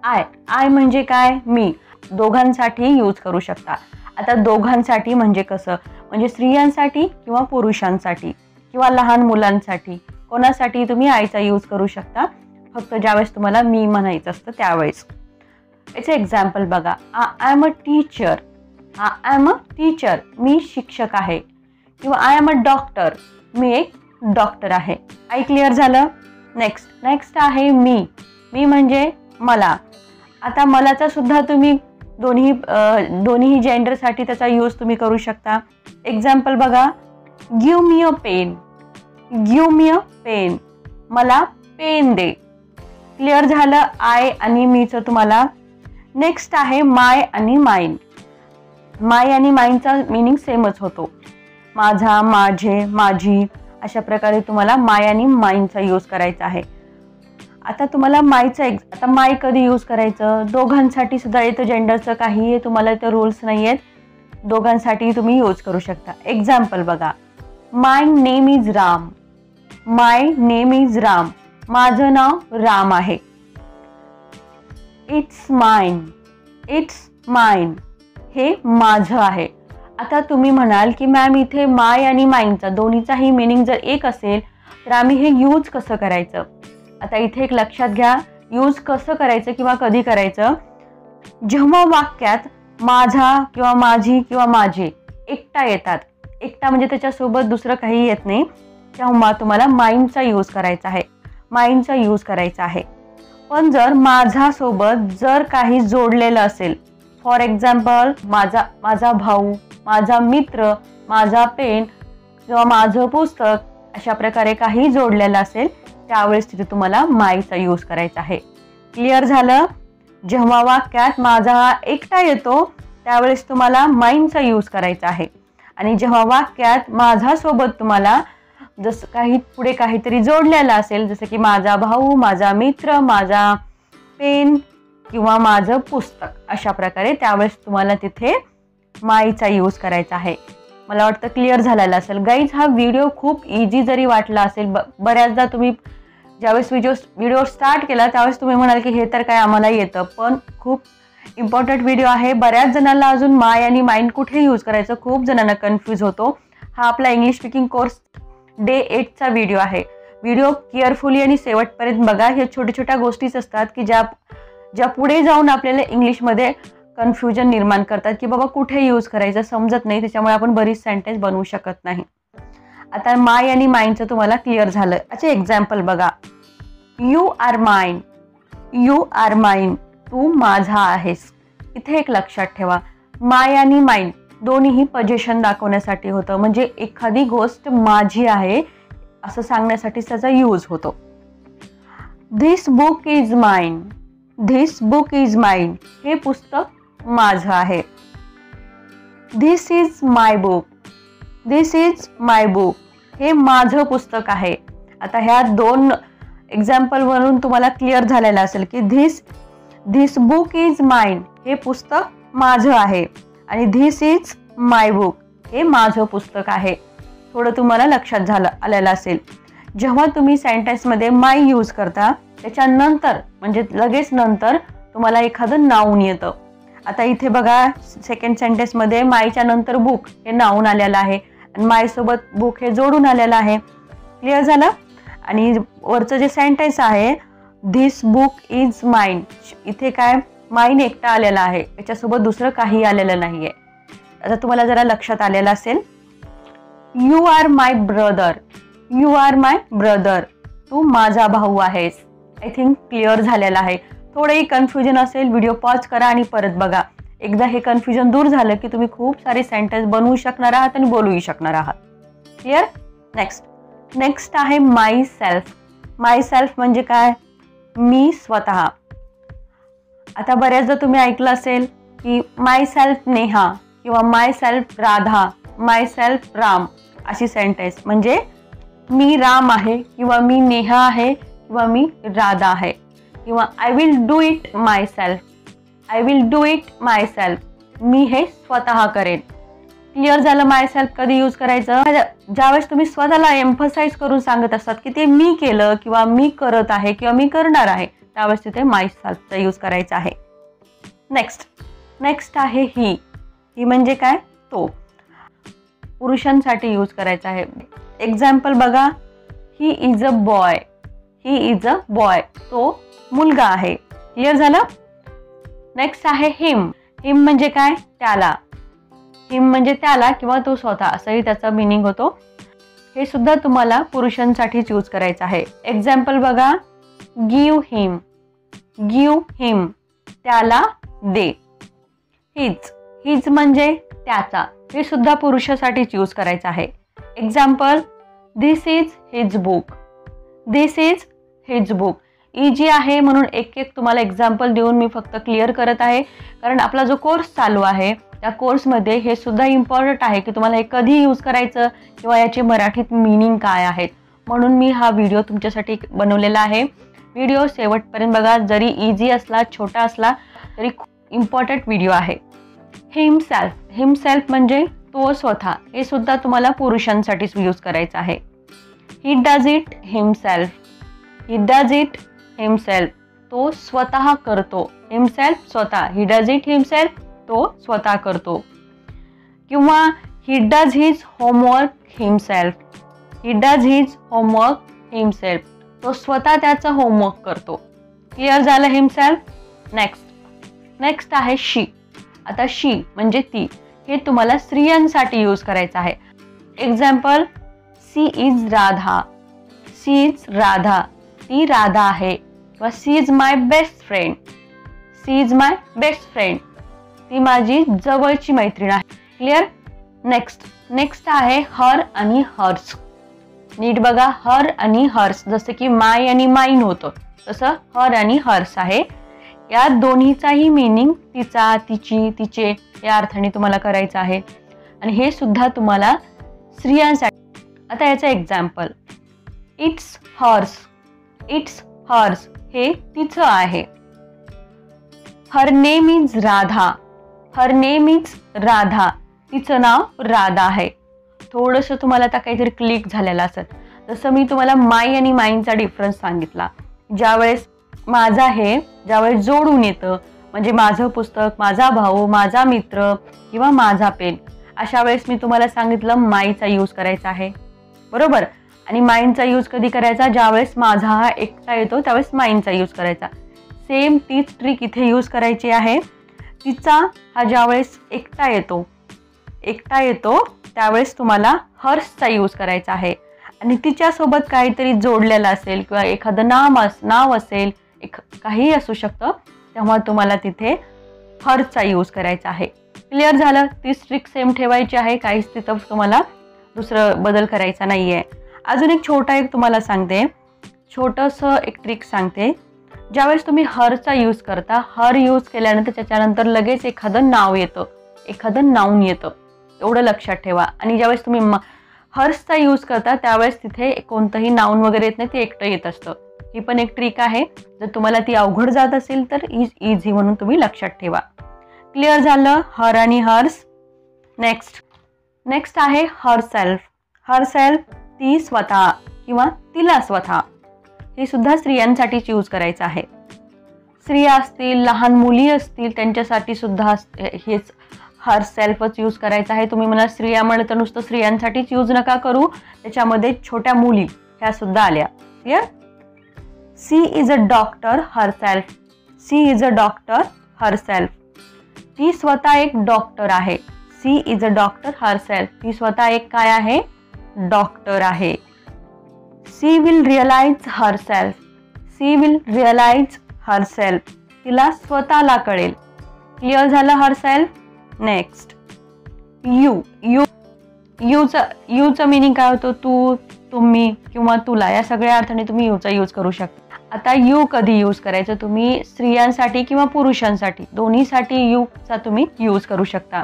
I म्हणजे काय, मी. दोघांसाठी यूज करू शकता. आता दोघांसाठी म्हणजे कसं, म्हणजे स्त्रियांसाठी किंवा पुरुषांसाठी किंवा लहान मुलांसाठी कोणासाठी तुम्ही आयचा यूज करू शकता, फक्त ज्यावेळेस तुम्हाला मी म्हणायचं असतं त्यावेळेस. याचे एक्झाम्पल बघा. I am a teacher. I am a teacher, मी शिक्षक आहे. किंवा आय एम अ डॉक्टर, मी एक डॉक्टर आहे. आय क्लिअर झालं. नेक्स्ट आहे मी. मी म्हणजे मला. आता मलाचा सुद्धा तुम्ही दोन्ही जेंडरसाठी त्याचा यूज तुम्ही करू शकता. एक्झाम्पल बघा. गिव मी अ पेन. गिव मी अ पेन, मला पेन दे. क्लिअर झालं आय आणि मीचं तुम्हाला. नेक्स्ट आहे माय आणि माइन. माय आणि माइनचा मिनिंग सेमच होतो. माझा, माझे, माझी, अशा प्रकारे तुम्हाला माय आणि माइनचा यूज करायचा आहे. आता तुम्हाला आता माय कधी यूज करायचं, दोघांसाठी सुद्धा येतं. जेंडरचं काही तुम्हाला इथं रूल्स नाही आहेत, दोघांसाठी तुम्ही यूज करू शकता. एक्झाम्पल बघा. My name is Ram. My name is Ram, माझं नाव राम आहे. It's mine. इट्स माइन, हे माझं आहे. आता तुम्ही म्हणाल की मॅम इथे माय आणि माइनचा दोन्हीचाही मिनिंग जर एक असेल तर आम्ही हे यूज कसं करायचं. आता इथे एक लक्षात घ्या, यूज कसं करायचं किंवा कधी करायचं. जेव्हा वाक्यात माझा किंवा माझी किंवा माझे एकटा येतात, एकटा म्हणजे त्याच्यासोबत दुसरं काही येत नाही, तेव्हा तुम्हाला माइनचा यूज करायचा आहे. माइनचा यूज करायचा आहे. पण जर माझ्यासोबत जर काही जोडलेलं असेल, फॉर एक्झाम्पल माझा भाऊ, माझा मित्र, माझा पेन किंवा माझं पुस्तक, अशा प्रकारे काही जोडलेलं असेल त्यावेळेस तिथे तुम्हाला मायचा यूज करायचा आहे. क्लिअर झालं. जेव्हा वाक्यात माझा हा एकटा येतो त्यावेळेस तुम्हाला माइनचा यूज करायचा आहे. आणि जेव्हा वाक्यात माझ्यासोबत तुम्हाला जसं पुढे काहीतरी जोडलेलं असेल, जसं की माझा भाऊ, माझा मित्र, माझा पेन किंवा माझं पुस्तक, अशा प्रकारे त्यावेळेस तुम्हाला तिथे मायचा यूज करायचा आहे. मला वाटतं क्लिअर झालेला असेल. गाईज, हा व्हिडिओ खूप इझी जरी वाटला असेल, बऱ्याचदा तुम्ही ज्यावेळेस व्हिडिओ स्टार्ट केला त्यावेळेस तुम्ही म्हणाल की हे तर काय आम्हाला येतं, पण खूप इम्पॉर्टंट व्हिडिओ आहे. बऱ्याच जणांना अजून माय आणि माइन कुठे यूज करायचं खूप जणांना कन्फ्यूज होतो. हा आपला इंग्लिश स्पीकिंग कोर्स डे 8चा व्हिडिओ आहे. व्हिडिओ केअरफुली आणि शेवटपर्यंत बघा. हे छोट्या छोट्या गोष्टीच असतात की ज्या पुढे जाऊन आपल्याला इंग्लिशमध्ये कन्फ्युजन निर्माण करतात की बाबा कुठे यूज करायचं समजत नाही, त्याच्यामुळे आपण बरीच सेंटेन्स बनवू शकत नाही. आता माय आणि माइनचं तुम्हाला क्लिअर झालं. अच्छा, एक्झाम्पल बघा. You are mine. You are mine, तू माझा आहेस. इथे एक लक्षात ठेवा, माय आणि माइन दोन्हीही पोझिशन दाखवण्यासाठी होतं, म्हणजे एखादी गोष्ट माझी आहे असं सांगण्यासाठी त्याचा यूज होतो. This book is mine. This book is mine, हे पुस्तक माझं आहे. This is my book. This is my book, हे माझं पुस्तक आहे. आता ह्या दोन एक्झाम्पलवरून तुम्हाला क्लिअर झालेलं असेल की धिस बुक इज माइन, हे पुस्तक माझं आहे, आणि धिस इज माय बुक, हे माझं पुस्तक आहे. थोडं तुम्हाला लक्षात आलेलं असेल. जेव्हा तुम्ही सेंटेन्समध्ये माय यूज करता त्याच्यानंतर म्हणजे लगेच नंतर तुम्हाला एखादं नाऊन येतं. आता इथे बघा, सेकंड सेंटेन्समध्ये मायच्या नंतर बुक हे नाऊन आलेलं आहे आणि मायसोबत बुक हे जोडून आलेलं आहे. क्लिअर झालं. आणि वरचं जे सेंटेन्स आहे धिस बुक इज माइन, इथे काय माइन एकटा आलेला आहे, याच्यासोबत दुसरं काही आलेलं नाहीये. आता तुम्हाला जरा लक्षात आलेलं असेल. You are my brother. You are my brother, तू माझा भाऊ आहेस. आय थिंक क्लिअर झालेला आहे. थोडंही कन्फ्युजन असेल व्हिडिओ पॉज करा आणि परत बघा. एकदा हे कन्फ्युजन दूर झालं की तुम्ही खूप सारे सेंटेन्स बनवू शकणार आहात आणि बोलूही शकणार आहात. क्लिअर. नेक्स्ट आहे माय सेल्फ. माय सेल्फ म्हणजे काय, मी स्वतः. आता बऱ्याचदा तुम्ही ऐकलं असेल की माय सेल्फ नेहा किंवा माय सेल्फ राधा, माय सेल्फ राम, अशी सेंटेन्स म्हणजे मी राम आहे किंवा मी नेहा आहे किंवा मी राधा आहे किंवा I will do it myself. I will do it myself, मी हे स्वतः करेन. क्लिअर झालं. माय सेल्फ कधी यूज करायचं, ज्यावेळेस तुम्ही स्वतःला एम्फसाइज करून सांगत असतात की ते मी केलं किंवा मी करत आहे किंवा मी करणार आहे, त्यावेळेस तिथे मायसेल्फचा यूज करायचा आहे. नेक्स्ट आहे ही म्हणजे काय, तो पुरुषांसाठी यूज करायचा आहे. एक्झाम्पल बघा, ही इज अ बॉय, तो मुलगा आहे. क्लिअर झालं. नेक्स्ट आहे हिम म्हणजे काय, त्याला. हिम म्हणजे त्याला किंवा तो स्वतः असंही त्याचा मिनिंग होतो. हे सुद्धा तुम्हाला पुरुषांसाठीच यूज करायचं आहे. एक्झाम्पल बघा, गिव हिम त्याला दे. हिज म्हणजे त्याचा, हे सुद्धा पुरुषासाठीच यूज करायचं आहे. Example, this is his book. Easy आहे म्हणून एक तुम्हाला एक्झाम्पल देऊन मी फक्त क्लिअर करत आहे, कारण आपला जो कोर्स चालू आहे त्या कोर्समध्ये हे सुद्धा इम्पॉर्टंट आहे की तुम्हाला हे कधी यूज करायचं किंवा याचे मराठीत मीनिंग काय आहेत. म्हणून मी हा व्हिडिओ तुमच्यासाठी बनवलेला आहे. व्हिडिओ शेवटपर्यंत बघा. जरी इझी असला, छोटा असला तरी खूप इम्पॉर्टंट व्हिडिओ आहे. हिमसेल्फ म्हणजे तो स्वतः, हे सुद्धा तुम्हाला पुरुषांसाठीच यूज करायचं आहे. ही डज इट हिमसेल्फ, तो स्वतः करतो. हिमसेल्फ स्वतः, ही डज इट हिमसेल्फ, तो स्वतः करतो. किंवा he does his homework himself, तो स्वतः त्याचं होमवर्क करतो. क्लिअर झालं हिमसेल्फ. नेक्स्ट आहे शी. आता शी म्हणजे ती, हे तुम्हाला स्त्रियांसाठी यूज करायचं आहे. एक्झाम्पल, सी इज राधा, ती राधा आहे. किंवा she is my best friend, ती माझी जवळची मैत्रीण आहे. क्लिअर. नेक्स्ट आहे हर आणि हर्स. नीट बघा, हर आणि हर्स, जसं की माय आणि माईन होतं तसं हर आणि हर्स आहे. या दोन्हीचाही मीनिंग तिचा, तिची, तिचे या अर्थाने तुम्हाला करायचं आहे. आणि हे सुद्धा तुम्हाला स्त्रियांसाठी. आता याचं एक्झाम्पल, इट्स हर्स, हे तिचं आहे. हर नेम इज राधा, तिचं नाव राधा आहे. थोडंसं तुम्हाला आता काहीतरी क्लिक झालेलं असेल. जसं मी तुम्हाला माय आणि माईनचा डिफरन्स सांगितला. ज्यावेळेस माझा हे ज्यावेळेस जोडून येतं, म्हणजे माझं पुस्तक, माझा भाऊ, माझा मित्र किंवा माझा पेन, अशा वेळेस मी तुम्हाला सांगितलं माईचा यूज करायचा आहे, बरोबर. आणि माईनचा यूज कधी करायचा, ज्यावेळेस माझा हा एकटा येतो त्यावेळेस माईनचा यूज करायचा. सेम तीच ट्रिक इथे यूज करायची आहे. तिचा हा ज्यावेळेस एकटा येतो त्यावेळेस तुम्हाला हर्सचा यूज करायचा आहे. आणि तिच्यासोबत काहीतरी जोडलेलं असेल किंवा एखादं नाव असेल, काही असू शकतं, तेव्हा तुम्हाला तिथे हर्सचा यूज करायचा आहे. क्लिअर झालं. ती ट्रिक सेम ठेवायची आहे, काहीच तिथं तुम्हाला दुसरं बदल करायचा नाहीये. अजून एक तुम्हाला सांगते, छोटंसं एक ट्रिक सांगते. ज्यावेळेस तुम्ही हरचा यूज करता, हर यूज केल्यानंतर त्याच्यानंतर लगेच एखादं नाव येतं, एखादं नाऊन येतं, एवढं लक्षात ठेवा. आणि ज्यावेळेस तुम्ही हर्सचा यूज करता त्यावेळेस तिथे कोणतंही नाऊन वगैरे येत नाही, ते एकटं येत असतं. ही पण एक ट्रिक आहे. जर तुम्हाला ती अवघड जात असेल तर इझी म्हणून तुम्ही लक्षात ठेवा. क्लिअर झालं हर आणि हर्स. नेक्स्ट आहे हरसेल्फ, ती स्वतः किंवा तिला स्वतः, हे सुद्धा स्त्रियांसाठीच यूज करायचं आहे. स्त्रिया असतील, लहान मुली असतील, त्यांच्यासाठी सुद्धा हेच हरसेल्फच यूज करायचं आहे. तुम्ही मला स्त्रिया म्हणलं तर नुसतं स्त्रियांसाठीच यूज नका करू, त्याच्यामध्ये छोट्या मुली ह्या सुद्धा आल्या. Clear. She is a doctor herself, ती स्वतः एक डॉक्टर आहे. She is a doctor herself, ती स्वतः एक काय आहे, डॉक्टर आहे. सी विल रिअलाइज हरसेल्फ, तिला स्वतःला कळेल. क्लिअर झालं हरसेल्फ. नेक्स्ट यूचं मिनिंग काय होतं, तू, तुम्ही किंवा तुला, या सगळ्या अर्थाने तुम्ही यूचा यूज करू शकता. आता यू कधी यूज करायचं, तुम्ही स्त्रियांसाठी किंवा पुरुषांसाठी दोन्हीसाठी यूचा तुम्ही यूज करू शकता.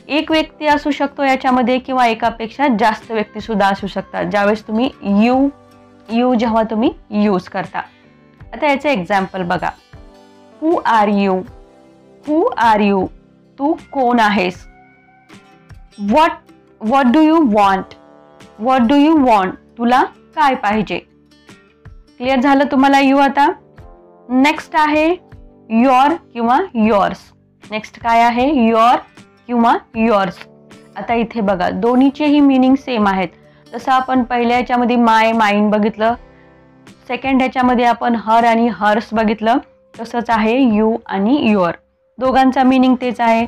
एक व्यक्ती असू शकतो याच्यामध्ये किंवा एकापेक्षा जास्त व्यक्ती सुद्धा असू शकतात ज्यावेळेस तुम्ही यू जेव्हा तुम्ही यूज करता. आता याचं एक्झाम्पल बघा. हू आर यू, तू कोण आहेस. व्हॉट डू यू वॉन्ट, तुला काय पाहिजे. क्लिअर झालं तुम्हाला यू. आता नेक्स्ट आहे युअर किंवा युअर्स. नेक्स्ट काय आहे? युअर किंवा युअर्स. आता इथे बघा दोन्हीचेही मीनिंग सेम आहेत. जसं आपण पहिल्या ह्याच्यामध्ये माय माइन बघितलं, सेकंड ह्याच्यामध्ये आपण हर आणि हर्स बघितलं, तसंच आहे यू आणि युअर. दोघांचा मीनिंग तेच आहे.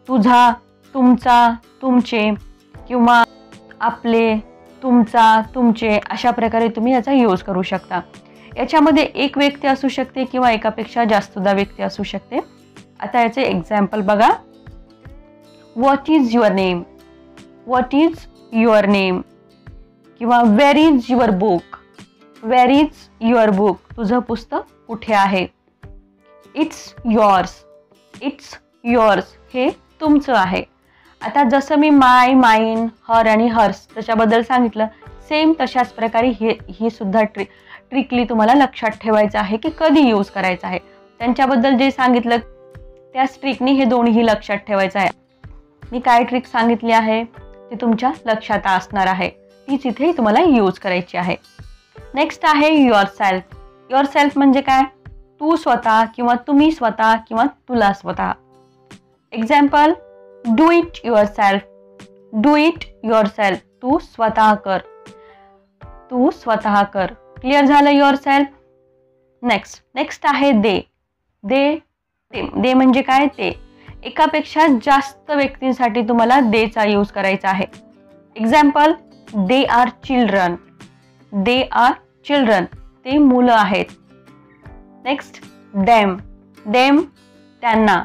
तुझा, तुमचा, तुमचे किंवा आपले, तुमचा, तुमचे अशा प्रकारे तुम्ही याचा यूज करू शकता. याच्यामध्ये एक व्यक्ती असू शकते किंवा एकापेक्षा जास्तदा व्यक्ती असू शकते. आता याचे एक्झाम्पल बघा. What is your name, what is your name किंवा where is your book, where is your book, तुझं पुस्तक कुठे आहे. इट्स युअर्स, इट्स युअर्स, हे तुमचं आहे. आता जसं मी माय माइन हर आणि हर्स त्याच्याबद्दल सांगितलं, सेम तशाच प्रकारे ही सुद्धा ट्रिकली तुम्हाला लक्षात ठेवायचं आहे की कधी यूज करायचं आहे. त्यांच्याबद्दल जे सांगितलं त्याच ट्रिकनी हे दोन्हीही लक्षात ठेवायचं आहे. मी काय ट्रिक सांगितली आहे ती तुमच्या लक्षात असणार आहे, तीच इथे तुम्हाला यूज करायची आहे. नेक्स्ट आहे युअर सेल्फ. युअर सेल्फ म्हणजे काय? तू स्वतः किंवा तुम्ही स्वतः किंवा तुला स्वतः. Example, do it yourself, do it yourself, तू स्वतः कर, तू स्वतः कर. क्लिअर झालं युअर सेल्फ. नेक्स्ट आहे दे. दे म्हणजे काय? ते. एकापेक्षा जास्त व्यक्तींसाठी तुम्हाला देचा यूज करायचा आहे. Example, they are children, they are children, ते मुलं आहेत. नेक्स्ट देम, देम त्यांना.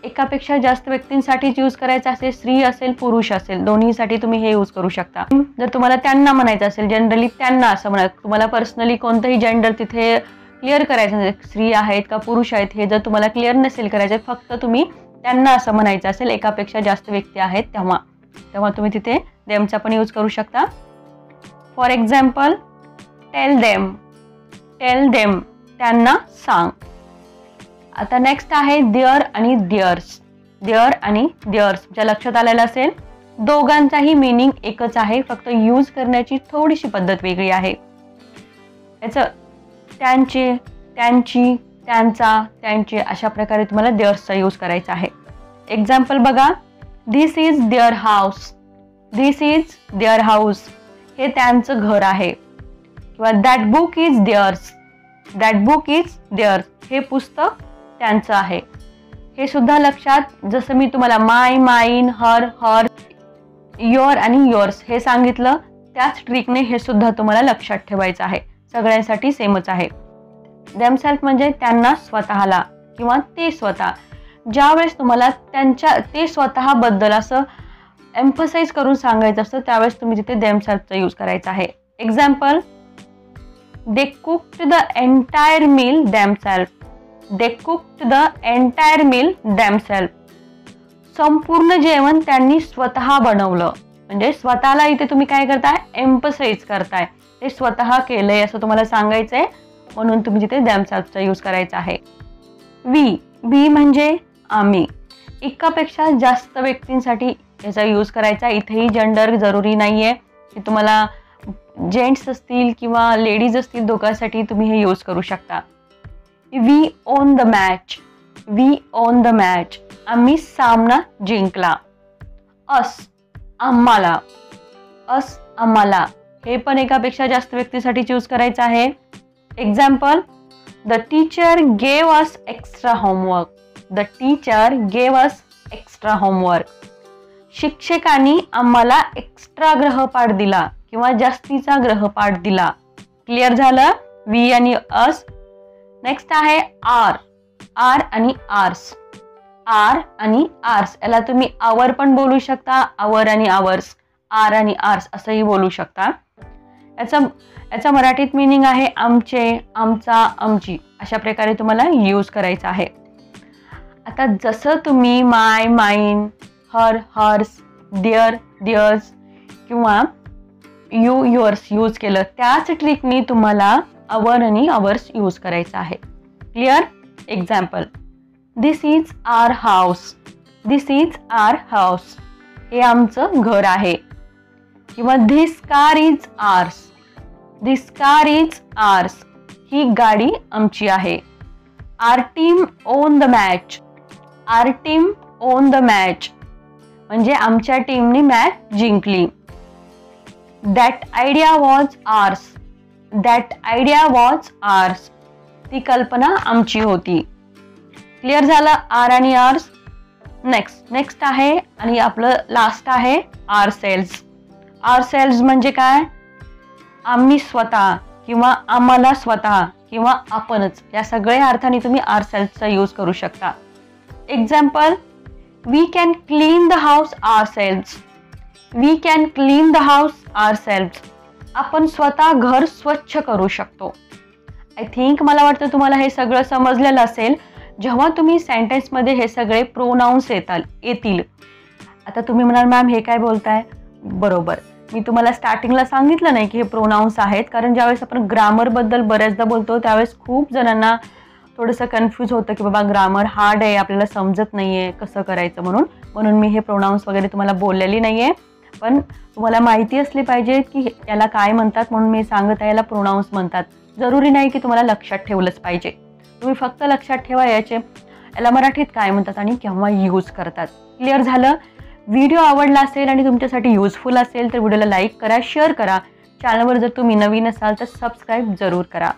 एकापेक्षा जास्त व्यक्तींसाठीच यूज करायचं असेल, स्त्री असेल पुरुष असेल, दोन्हीसाठी तुम्ही हे यूज करू शकता. जर तुम्हाला त्यांना म्हणायचं असेल, जनरली त्यांना असं म्हणा, तुम्हाला पर्सनली कोणतंही जेंडर तिथे क्लिअर करायचं नसेल, स्त्री आहेत का पुरुष आहेत हे जर तुम्हाला क्लिअर नसेल करायचं, फक्त तुम्ही त्यांना असं म्हणायचं असेल, एकापेक्षा जास्त व्यक्ती आहेत तेव्हा तुम्ही तिथे देमचा पण यूज करू शकता. For example, tell them, tell them, त्यांना सांग. आता नेक्स्ट आहे देअर आणि देअर्स. देअर आणि देअर्स ज्या लक्षात आलेलं असेल, दोघांचाही मीनिंग एकच आहे, फक्त यूज करण्याची थोडीशी पद्धत वेगळी आहे. याचं त्यांचे, त्यांची, त्यांचा, त्यांचे अशा प्रकारे तुम्हाला देअर्सचा यूज करायचा आहे. एक्झाम्पल बघा. This is their house, this is their house, हे त्यांचं घर आहे. किंवा that book is theirs, that book is theirs, हे पुस्तक त्यांचं आहे. हे सुद्धा लक्षात, जसं मी तुम्हाला माय माइन हर हर युअर आणि युअर्स हे सांगितलं, त्याच ट्रिकने हे सुद्धा तुम्हाला लक्षात ठेवायचं आहे. सगळ्यांसाठी सेमच आहे. देमसेल्फ म्हणजे त्यांना स्वतःला किंवा ते स्वतः. ज्यावेळेस तुम्हाला ते स्वतःबद्दल असं एम्फसाइज करून सांगायचं असतं त्यावेळेस तुम्ही तिथे देमसेल्फचा यूज करायचा आहे. Example, they cooked the entire meal themselves, they cooked the entire meal themselves, संपूर्ण जेवण त्यांनी स्वतः बनवलं. म्हणजे स्वतःला इथे तुम्ही काय करताय? एम्फसाइज करताय, ते स्वतः केलंय असं तुम्हाला सांगायचंय, म्हणून तुम्ही तिथे देमसेल्फचा यूज करायचा आहे. वी म्हणजे आम्ही. एकापेक्षा जास्त व्यक्तींसाठी याचा यूज करायचा. इथेही जेंडर जरुरी नाहीये की तुम्हाला जेंट्स असतील किंवा लेडीज असतील, दोघांसाठी तुम्ही हे यूज करू शकता. We won the match, we won the match, आम्ही सामना जिंकला. अस आम्हाला, अस आम्हाला, हे पण एकापेक्षा जास्त व्यक्तीसाठी यूज करायचं आहे. Example, the teacher gave us extra homework, the teacher gave us extra homework, शिक्षकांनी आम्हाला एक्स्ट्रा गृहपाठ दिला किंवा जास्तीचा गृहपाठ दिला. क्लिअर झालं वी आणि अस. नेक्स्ट आहे आर. आर आणि आर्स. आर आणि आर्स याला तुम्ही आवर पण बोलू शकता, आवर आणि आवर्स, आर आणि आर्स असंही बोलू शकता. याचा मराठीत मीनिंग आहे आमचे, आमचा, आमची, अशा प्रकारे तुम्हाला यूज करायचं आहे. आता जसं तुम्ही my mine her hers their theirs किंवा यू युअर्स यूज केलं, त्याच ट्रिकनी तुम्हाला आवर आणि आवर्स यूज करायचं आहे. Clear. Example, this is our house, this is our house, हे आमचं घर आहे. किंवा this car is ours, this car is ours, ही गाडी आमची आहे. Our team won the match. Our team won the match म्हणजे आमच्या टीमने मॅच जिंकली. That idea was ours. That idea was ours. ती कल्पना आमची होती. क्लिअर झालं आर आणि आर्स. नेक्स्ट आहे आणि आपलं लास्ट आहे आर सेल्स. आर सेल्स म्हणजे काय? आम्ही स्वतः किंवा आम्हाला स्वतः किंवा आपणच या सगळ्या अर्थाने तुम्ही आर सेल्सचा यूज करू शकता. Example, we can clean the house ourselves. We can clean the house ourselves. आपण स्वतः घर स्वच्छ करू शकतो. आय थिंक मला वाटतं तुम्हाला हे सगळं समजलेलं असेल. जेव्हा तुम्ही सेंटेन्समध्ये हे सगळे प्रोनाउन्स येतील. आता तुम्ही म्हणाल मॅम हे काय बोलताय? बरोबर, मी तुम्हाला स्टार्टिंगला सांगितलं नाही की हे प्रोनाउन्स आहेत, कारण ज्यावेळेस आपण ग्रामरबद्दल बऱ्याचदा बोलतो त्यावेळेस खूप जणांना थोडंसं कन्फ्यूज होतं की बाबा ग्रामर हार्ड आहे, आपल्याला समजत नाही आहे कसं करायचं. म्हणून मी हे प्रोनाउन्स वगैरे तुम्हाला बोललेली नाही आहे. पण तुम्हाला माहिती असली पाहिजे की याला काय म्हणतात, म्हणून मी सांगत आहे याला प्रोनाउन्स म्हणतात. जरुरी नाही की तुम्हाला लक्षात ठेवलंच पाहिजे. तुम्ही फक्त लक्षात ठेवा याला मराठीत काय म्हणतात आणि केव्हा यूज करतात. क्लिअर झालं? व्हिडिओ आवडला असेल आणि तुमच्यासाठी युजफुल असेल तर व्हिडिओला लाईक करा, शेअर करा. चॅनलवर जर तुम्ही नवीन असाल तर सबस्क्राईब जरूर करा.